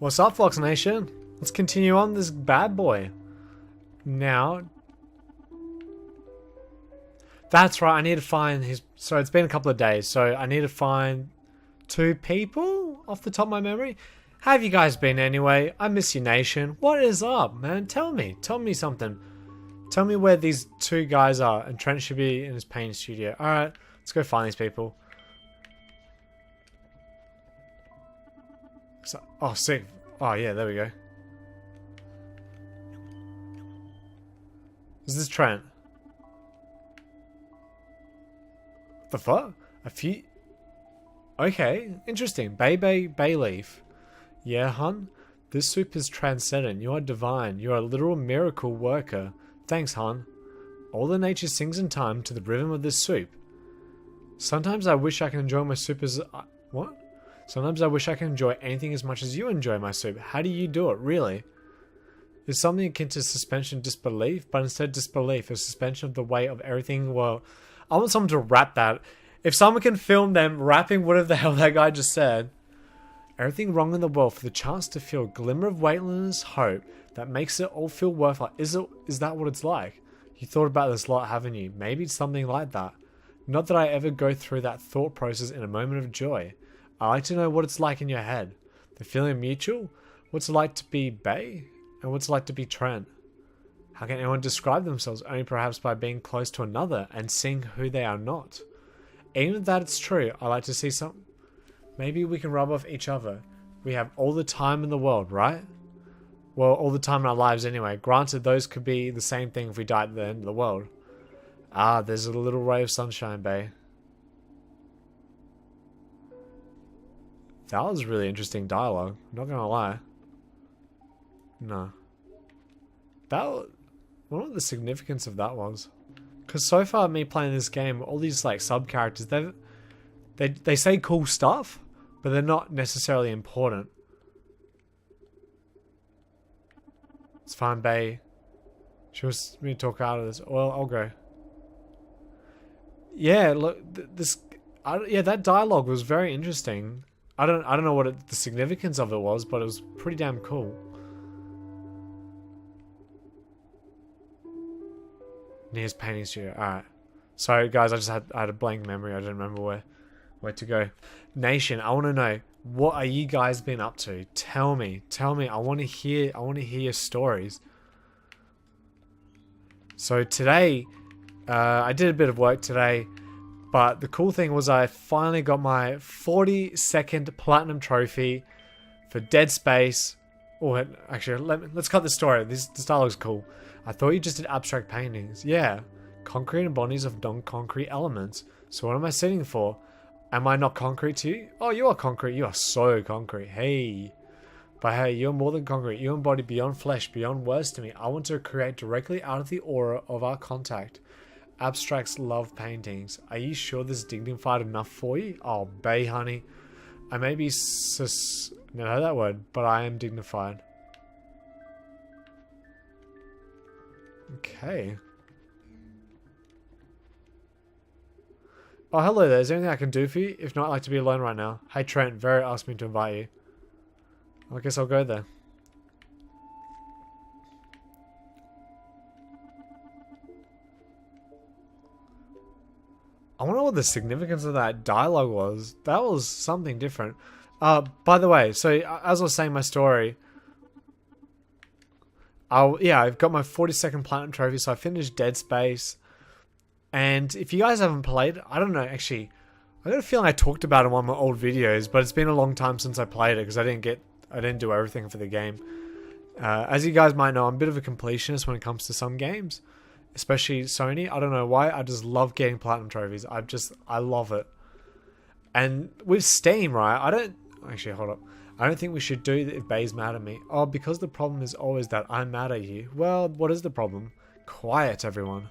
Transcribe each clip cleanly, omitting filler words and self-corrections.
What's up, Fox Nation? Let's continue on this bad boy. Now, that's right, I need to find his... So it's been a couple of days, so I need to find 2 people off the top of my memory. How have you guys been anyway? I miss you, nation. What is up, man? Tell me something. Tell me where these 2 guys are, and Trent should be in his painting studio. Alright, let's go find these people. So, oh, sick. Oh, yeah, there we go. Is this Trent? The fuck? A few... Okay, interesting. Bay leaf. Yeah, hun? This soup is transcendent. You are divine. You are a literal miracle worker. Thanks, hun. All the nature sings in time to the rhythm of this soup. Sometimes I wish I can enjoy my soup as... what? Sometimes I wish I can enjoy anything as much as you enjoy my soup. How do you do it, really? It's something akin to suspension of disbelief, but instead disbelief, a suspension of the weight of everything. Well, I want someone to rap that. If someone can film them rapping whatever the hell that guy just said. Everything wrong in the world for the chance to feel a glimmer of weightlessness, hope, that makes it all feel worthwhile. Is that what it's like? You thought about this a lot, haven't you? Maybe it's something like that. Not that I ever go through that thought process in a moment of joy. I like to know what it's like in your head. The feeling mutual? What's it like to be Bay? And what's it like to be Trent? How can anyone describe themselves only perhaps by being close to another and seeing who they are not? Even if that it's true, I like to see some... Maybe we can rub off each other. We have all the time in the world, right? Well, all the time in our lives anyway. Granted, those could be the same thing if we died at the end of the world. Ah, there's a little ray of sunshine, Bay. That was really interesting dialogue. I'm not gonna lie. No. I wonder what the significance of that was. Because so far, me playing this game, all these like sub characters, they say cool stuff, but they're not necessarily important. It's fine, Bay. She wants me to talk out of this. Well, I'll go. Yeah, look, yeah, that dialogue was very interesting. I don't know what the significance of it was, but it was pretty damn cool. Near's painting studio. Alright. Sorry guys, I had a blank memory. I didn't remember where to go. Nation, I want to know, what are you guys been up to? Tell me. I want to hear your stories. So today, I did a bit of work today, but the cool thing was I finally got my 42nd platinum trophy for Dead Space. Oh, actually, let's cut the story. This dialogue's cool. I thought you just did abstract paintings. Yeah, concrete and bodies of non-concrete elements. So what am I sitting for? Am I not concrete to you? Oh, you are concrete. You are so concrete. Hey. But hey, you're more than concrete. You embody beyond flesh, beyond words to me. I want to create directly out of the aura of our contact. Abstracts love paintings. Are you sure this is dignified enough for you? Oh, Bay, honey. I may be never heard that word, but I am dignified. Okay. Oh, hello there. Is there anything I can do for you? If not, I'd like to be alone right now. Hey, Trent. Vera asked me to invite you. I guess I'll go there. I wonder what the significance of that dialogue was. That was something different. By the way, so as I was saying my story... I've got my 42nd platinum trophy, so I finished Dead Space. And if you guys haven't played, I don't know, actually, I got a feeling I talked about it in one of my old videos, but it's been a long time since I played it because I didn't do everything for the game. As you guys might know, I'm a bit of a completionist when it comes to some games, especially Sony. I don't know why, I just love getting platinum trophies. I love it. And with Steam, right, actually, hold up. I don't think we should do that if Bay's mad at me. Oh, because the problem is always that I'm mad at you. Well, what is the problem? Quiet, everyone.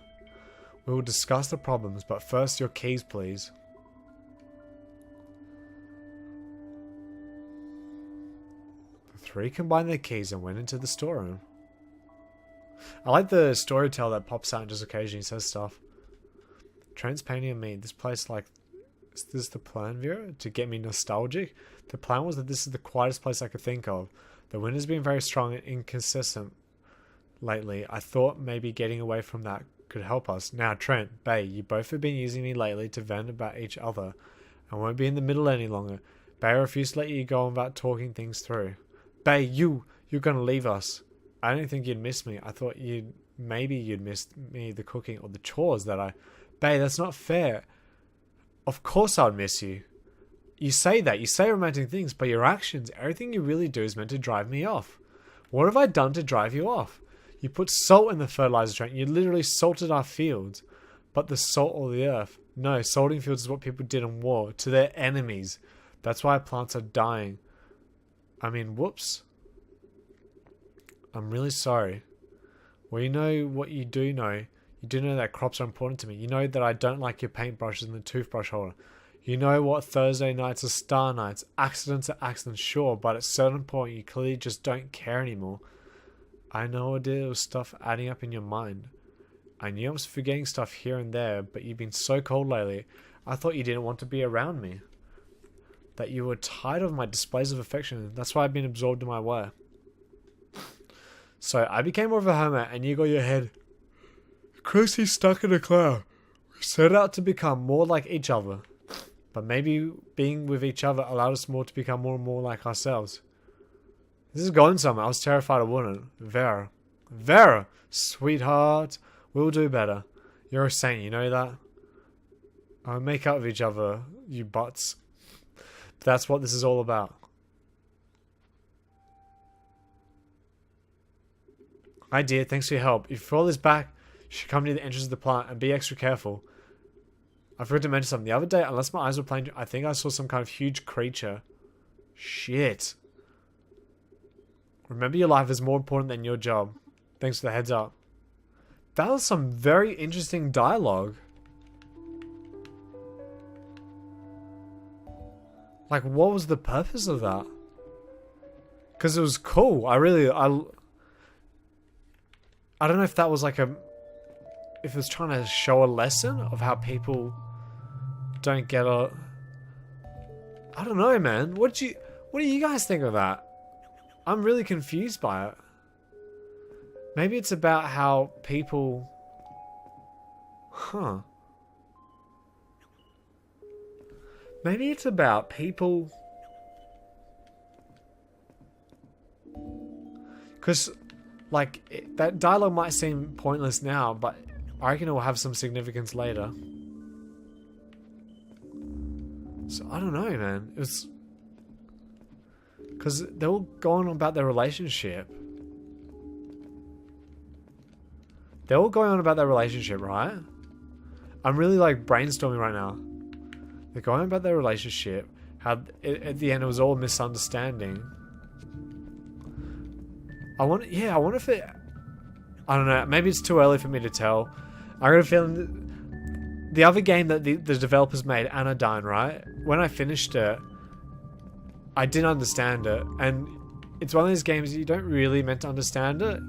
We will discuss the problems, but first your keys, please. The 3 combined their keys and went into the storeroom. I like the storyteller that pops out and just occasionally says stuff. Trent's painting of me. This place like Is this the plan, Vera? To get me nostalgic? The plan was that this is the quietest place I could think of. The wind has been very strong and inconsistent lately. I thought maybe getting away from that could help us. Now, Trent, Bay, you both have been using me lately to vent about each other. I won't be in the middle any longer. Bay, I refuse to let you go on about talking things through. Bay, you're gonna leave us. I don't think you'd miss me. I thought maybe you'd miss me, the cooking or the chores that I... Bay, that's not fair. Of course I would miss you. You say that, you say romantic things, but your actions, everything you really do is meant to drive me off. What have I done to drive you off? You put salt in the fertilizer train. You literally salted our fields. But the salt or the earth? No, salting fields is what people did in war, to their enemies. That's why plants are dying. I mean, whoops. I'm really sorry. Well, you know what you do know. You do know that crops are important to me. You know that I don't like your paintbrushes and the toothbrush holder. You know what Thursday nights are star nights. Accidents are accidents, sure, but at a certain point you clearly just don't care anymore. I know it was stuff adding up in your mind. I knew I was forgetting stuff here and there, but you've been so cold lately. I thought you didn't want to be around me. That you were tired of my displays of affection. That's why I've been absorbed in my work. So I became more of a hermit and you got your head closely stuck in a cloud. We set out to become more like each other. But maybe being with each other allowed us more to become more and more like ourselves. This is going somewhere. I was terrified I wouldn't. Vera, sweetheart, we'll do better. You're a saint, you know that? I'll make up with each other, you butts. But that's what this is all about. Hi dear, thanks for your help. If you fall this back, you should come near the entrance of the plant and be extra careful. I forgot to mention something. The other day, unless my eyes were playing, I think I saw some kind of huge creature. Shit. Remember, your life is more important than your job. Thanks for the heads up. That was some very interesting dialogue. Like, what was the purpose of that? Because it was cool. I don't know if that was like if it was trying to show a lesson of how people don't get I don't know, man. What do you guys think of that? I'm really confused by it. Maybe it's about how people... Huh. Maybe it's about people... Because, like, that dialogue might seem pointless now, but I reckon it will have some significance later. So, I don't know, man. It was... Because they were going on about their relationship. They're all going on about their relationship, right? I'm really, like, brainstorming right now. They're going on about their relationship. How, at the end, it was all a misunderstanding. I wonder if it... I don't know. Maybe it's too early for me to tell. I got a feeling... The other game that the developers made, Anodyne, right? When I finished it, I didn't understand it. And it's one of those games you don't really meant to understand it.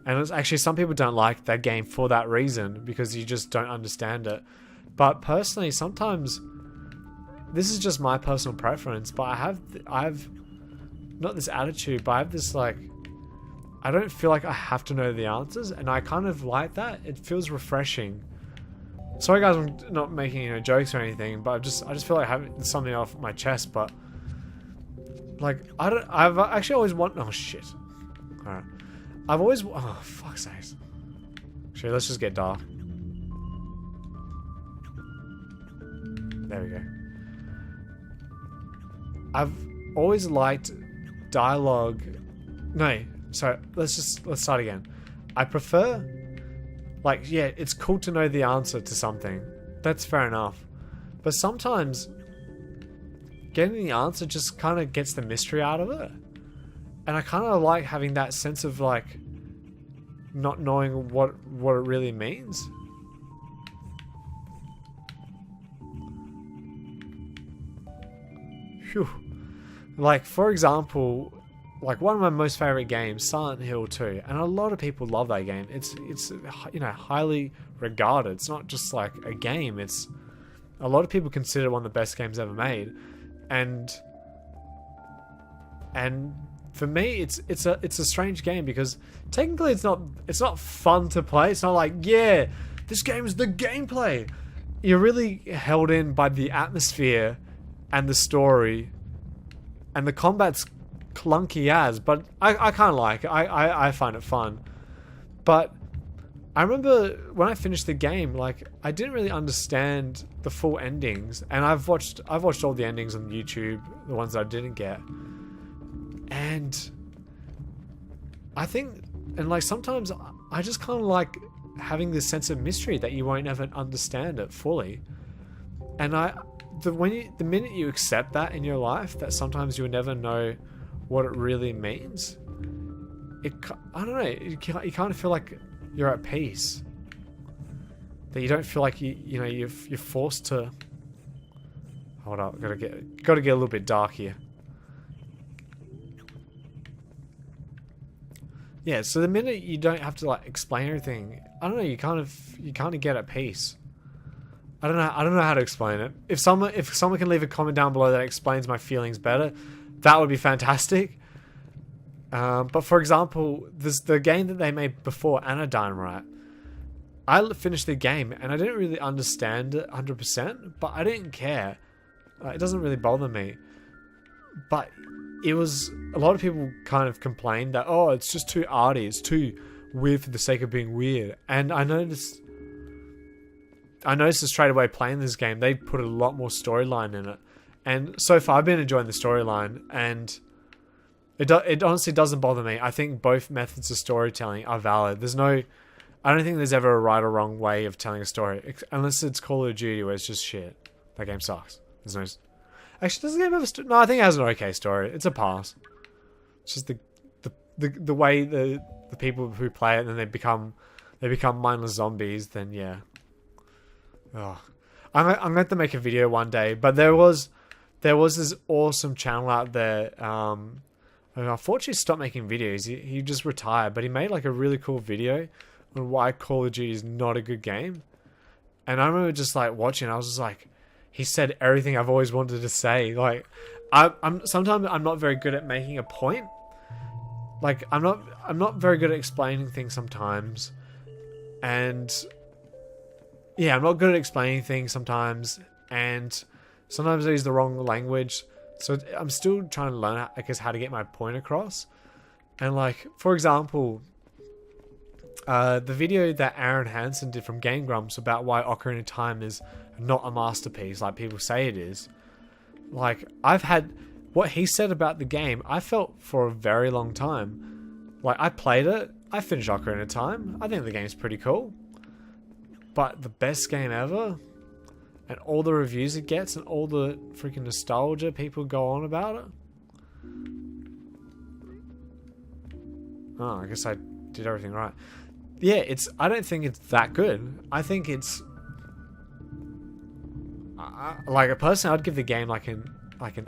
And it's actually, some people don't like that game for that reason, because you just don't understand it. But personally, sometimes... This is just my personal preference, but I have not this attitude, but I have this, like... I don't feel like I have to know the answers, and I kind of like that. It feels refreshing. Sorry guys, I'm not making jokes or anything, but I just feel like having something off my chest. But like, I've actually always wanted... Oh shit. Alright. I've always... Oh, fuck's sake. Actually, let's just get dark. There we go. I've always liked dialogue... No, sorry, let's start again. I prefer... Like, yeah, it's cool to know the answer to something. That's fair enough. But sometimes... getting the answer just kind of gets the mystery out of it. And I kind of like having that sense of, like, not knowing what it really means. Phew. Like, for example, like one of my most favorite games, Silent Hill 2, and a lot of people love that game. It's highly regarded. It's not just like a game, it's A lot of people consider it one of the best games ever made, and for me, it's a strange game because technically it's not fun to play. It's not like, yeah, this game is the gameplay. You're really held in by the atmosphere and the story, and the combat's clunky as, but I kind of like it. I find it fun. But I remember when I finished the game, like, I didn't really understand the full endings, and I've watched all the endings on YouTube, the ones that I didn't get. And I think, and like, sometimes I just kind of like having this sense of mystery that you won't ever understand it fully. And the minute you accept that in your life, that sometimes you'll never know what it really means, I don't know, you kind of feel like you're at peace. That you don't feel like you're forced to. Hold up, gotta get a little bit dark here. Yeah, so the minute you don't have to like explain everything, I don't know, you kind of get at peace. I don't know how to explain it. If someone can leave a comment down below that explains my feelings better, that would be fantastic. But for example, the game that they made before, Anodyne, right? I finished the game and I didn't really understand it 100%, but I didn't care. It doesn't really bother me. But it was, a lot of people kind of complained that, oh, it's just too arty, it's too weird for the sake of being weird. And I noticed it straight away playing this game. They put a lot more storyline in it. And so far I've been enjoying the storyline, and it honestly doesn't bother me. I think both methods of storytelling are valid. I don't think there's ever a right or wrong way of telling a story, unless it's Call of Duty where it's just shit. That game sucks. There's no... Actually, does the game have a story? No, I think it has an okay story. It's a pass. It's just the way the people who play it and then they become mindless zombies. Then yeah. Oh. I'm going to make a video one day, but there was this awesome channel out there. Unfortunately, he stopped making videos. He just retired, but he made like a really cool video on why Call of Duty is not a good game. And I remember just like watching. I was just like, he said everything I've always wanted to say. Like, sometimes I'm not very good at making a point. Like, I'm not very good at explaining things sometimes. And yeah, I'm not good at explaining things sometimes. And sometimes I use the wrong language. So I'm still trying to learn, I guess, how to get my point across. And like, for example, the video that Aaron Hansen did from Game Grumps about why Ocarina of Time is not a masterpiece like people say it is. Like, I've had what he said about the game, I felt for a very long time. Like, I played it, I finished Ocarina of Time, I think the game's pretty cool. But the best game ever, and all the reviews it gets, and all the freaking nostalgia people go on about it. Oh, I guess I did everything right. Yeah, I don't think it's that good. I think it's like a person, I'd give the game like an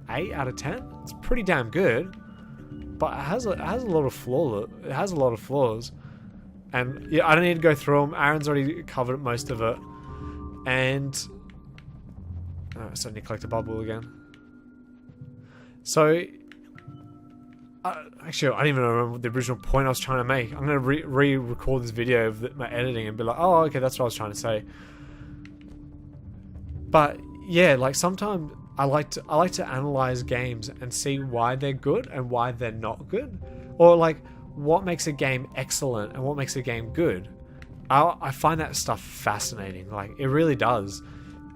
8 out of 10. It's pretty damn good, but it has a lot of flaws. It has a lot of flaws, and yeah, I don't need to go through them. Aaron's already covered most of it, and so I need to collect a bubble again. So actually, I don't even remember what the original point I was trying to make. I'm gonna re-record this video of my editing and be like, oh, okay, that's what I was trying to say. But yeah, like, sometimes I like to analyze games and see why they're good and why they're not good, or like what makes a game excellent and what makes a game good. I find that stuff fascinating. Like, it really does.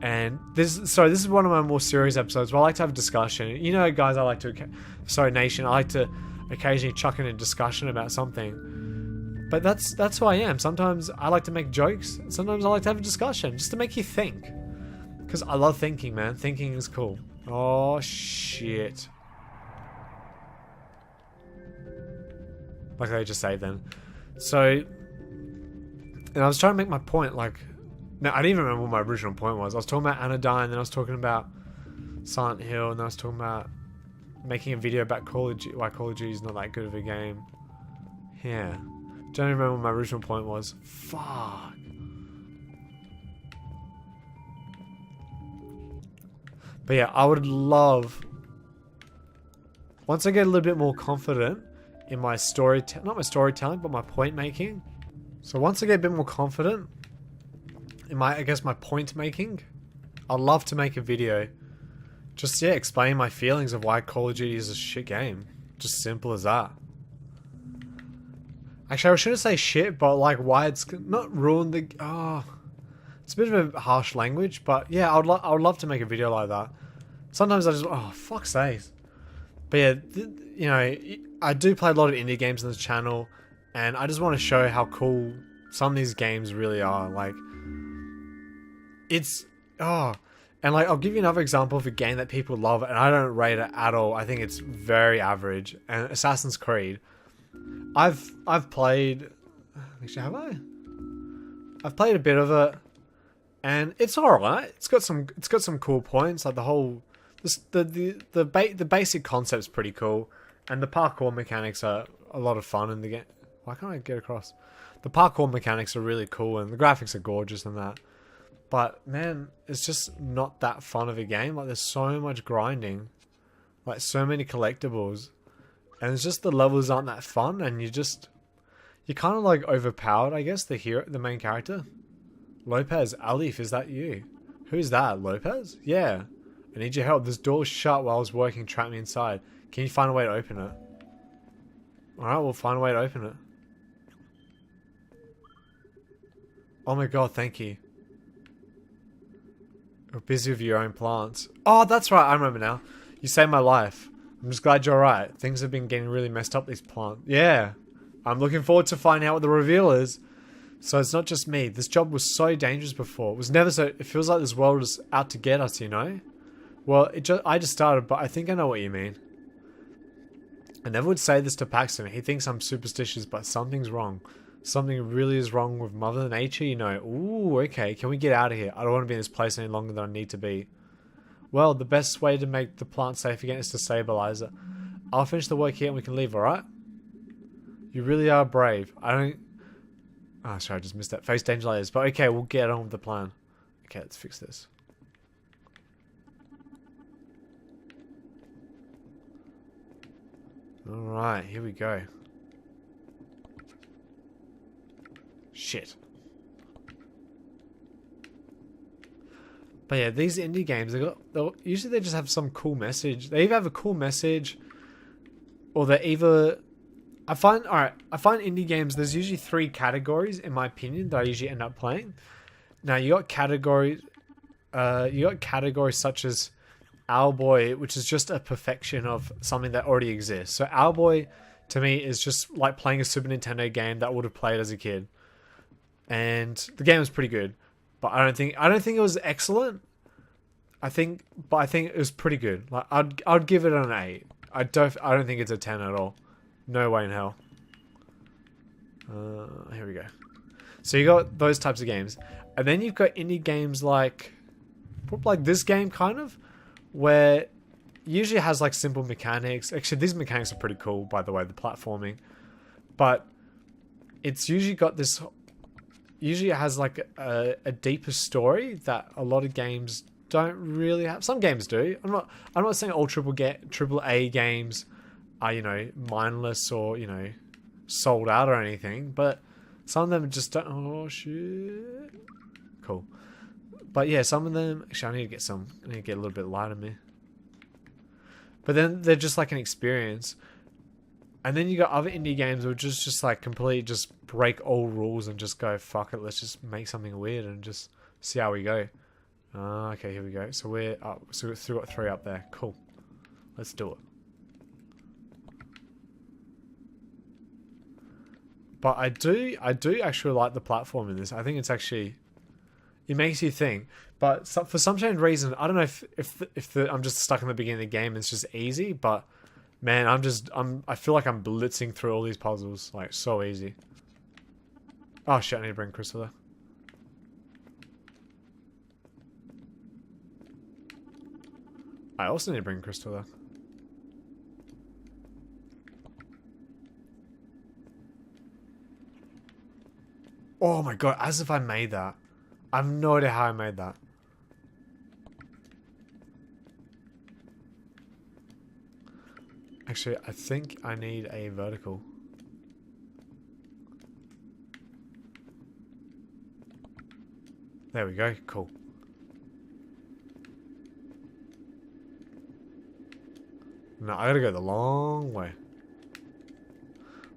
And this is one of my more serious episodes where I like to have a discussion. You know, guys, Nation, I like to occasionally chuck in a discussion about something. But that's who I am. Sometimes I like to make jokes. Sometimes I like to have a discussion just to make you think. Because I love thinking, man. Thinking is cool. Oh, shit. Like I just say then. So, and I was trying to make my point, like, no, I didn't even remember what my original point was. I was talking about Anodyne, then I was talking about Silent Hill, and then I was talking about making a video about why Call of Duty is not that good of a game. Yeah. Don't remember what my original point was. Fuck. But yeah, I would love... Once I get a little bit more confident in my story... Not my storytelling, but my point making. So once I get a bit more confident in my, I guess, my point making, I'd love to make a video. Just, yeah, explain my feelings of why Call of Duty is a shit game. Just simple as that. Actually, I shouldn't say shit, but like why it's not ruined the... Oh, it's a bit of a harsh language, but yeah, I would love to make a video like that. Sometimes I just... Oh, fuck's sake. But yeah, you know, I do play a lot of indie games on this channel, and I just want to show how cool some of these games really are. Like, it's... Oh... And like, I'll give you another example of a game that people love, and I don't rate it at all. I think it's very average. And Assassin's Creed. I've played... Actually, have I? I've played a bit of it, and it's alright. It's got some cool points. Like the whole... The basic concept's pretty cool. And the parkour mechanics are a lot of fun in the game. Why can't I get across? The parkour mechanics are really cool, and the graphics are gorgeous and that. But, man, it's just not that fun of a game. Like, there's so much grinding. Like, so many collectibles. And it's just the levels aren't that fun. And you're kind of, like, overpowered, I guess, the main character. Lopez, Aliph, is that you? Who's that, Lopez? Yeah. I need your help. This door's shut while I was working. Trap me inside. Can you find a way to open it? Alright, we'll find a way to open it. Oh my god, thank you. You're busy with your own plants. Oh, that's right. I remember now. You saved my life. I'm just glad you're alright. Things have been getting really messed up, these plants. Yeah. I'm looking forward to finding out what the reveal is. So it's not just me. This job was so dangerous before. It was never so... It feels like this world is out to get us, you know? Well, I just started, but I think I know what you mean. I never would say this to Paxton. He thinks I'm superstitious, but something's wrong. Something really is wrong with Mother Nature, you know. Ooh, okay. Can we get out of here? I don't want to be in this place any longer than I need to be. Well, the best way to make the plant safe again is to stabilize it. I'll finish the work here and we can leave, alright? You really are brave. I don't... Oh, sorry, I just missed that. Face danger layers. But okay, we'll get on with the plan. Okay, let's fix this. Alright, here we go. Shit. But yeah, these indie games, usually they just have some cool message. They either have a cool message, or they're either... I find indie games, there's usually 3 categories, in my opinion, that I usually end up playing. Now, you got categories such as Owlboy, which is just a perfection of something that already exists. So Owlboy, to me, is just like playing a Super Nintendo game that I would have played as a kid. And the game was pretty good, but I don't think it was excellent. I think it was pretty good. Like I'd give it an 8. I don't think it's a 10 at all. No way in hell. Here we go. So you got those types of games, and then you've got indie games like this game kind of, where usually has like simple mechanics. Actually, these mechanics are pretty cool, by the way, the platforming, but it's usually got this. Usually it has like a deeper story that a lot of games don't really have. Some games do. I'm not saying all triple A games are, you know, mindless or, you know, sold out or anything, but some of them just don't. Oh shit. Cool. But yeah, some of them actually I need to get a little bit light on me. But then they're just like an experience. And then you got other indie games which just like completely just break all rules and just go, fuck it, let's just make something weird and just see how we go. Okay, here we go. So we're up. So we've still got 3 up there. Cool. Let's do it. But I do actually like the platform in this. I think it's actually... It makes you think. But for some strange reason, I don't know if I'm just stuck in the beginning of the game and it's just easy, but... Man, I feel like I'm blitzing through all these puzzles, like, so easy. Oh shit, I need to bring Crystal there. I also need to bring Crystal there. Oh my god, as if I made that. I have no idea how I made that. Actually, I think I need a vertical. There we go. Cool. No, I gotta go the long way.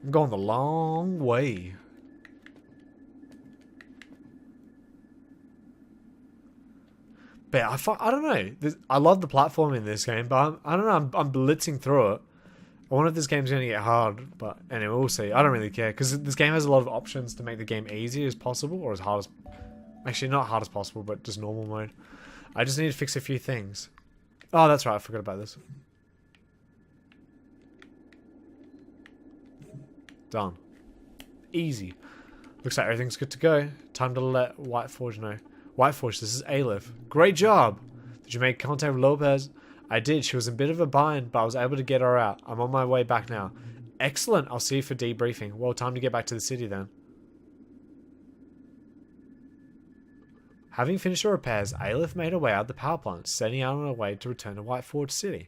I'm going the long way. But I don't know. I love the platform in this game, but I don't know. I'm blitzing through it. I wonder if this game's going to get hard, but anyway, we'll see. I don't really care, because this game has a lot of options to make the game easy as possible, or as hard as... Actually, not hard as possible, but just normal mode. I just need to fix a few things. Oh, that's right. I forgot about this. Done. Easy. Looks like everything's good to go. Time to let Whiteforge know. Whiteforge, this is Aliph. Great job! Did you make contact with Lopez? I did. She was in a bit of a bind, but I was able to get her out. I'm on my way back now. Excellent. I'll see you for debriefing. Well, time to get back to the city then. Having finished her repairs, Aliph made her way out the power plant, setting out on her way to return to Whiteforge City.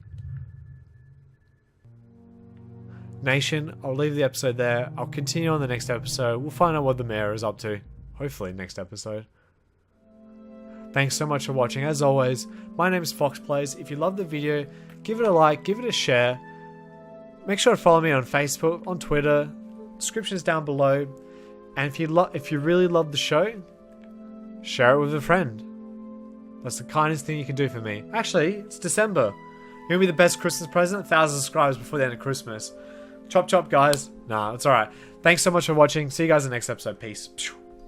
Nation, I'll leave the episode there. I'll continue on the next episode. We'll find out what the mayor is up to. Hopefully next episode. Thanks so much for watching. As always, my name is Fox Plays. If you loved the video, give it a like, give it a share. Make sure to follow me on Facebook, on Twitter. Description's down below. And if you really love the show, share it with a friend. That's the kindest thing you can do for me. Actually, it's December. You're gonna be the best Christmas present. 1,000 subscribers before the end of Christmas. Chop chop, guys. Nah, it's alright. Thanks so much for watching. See you guys in the next episode. Peace.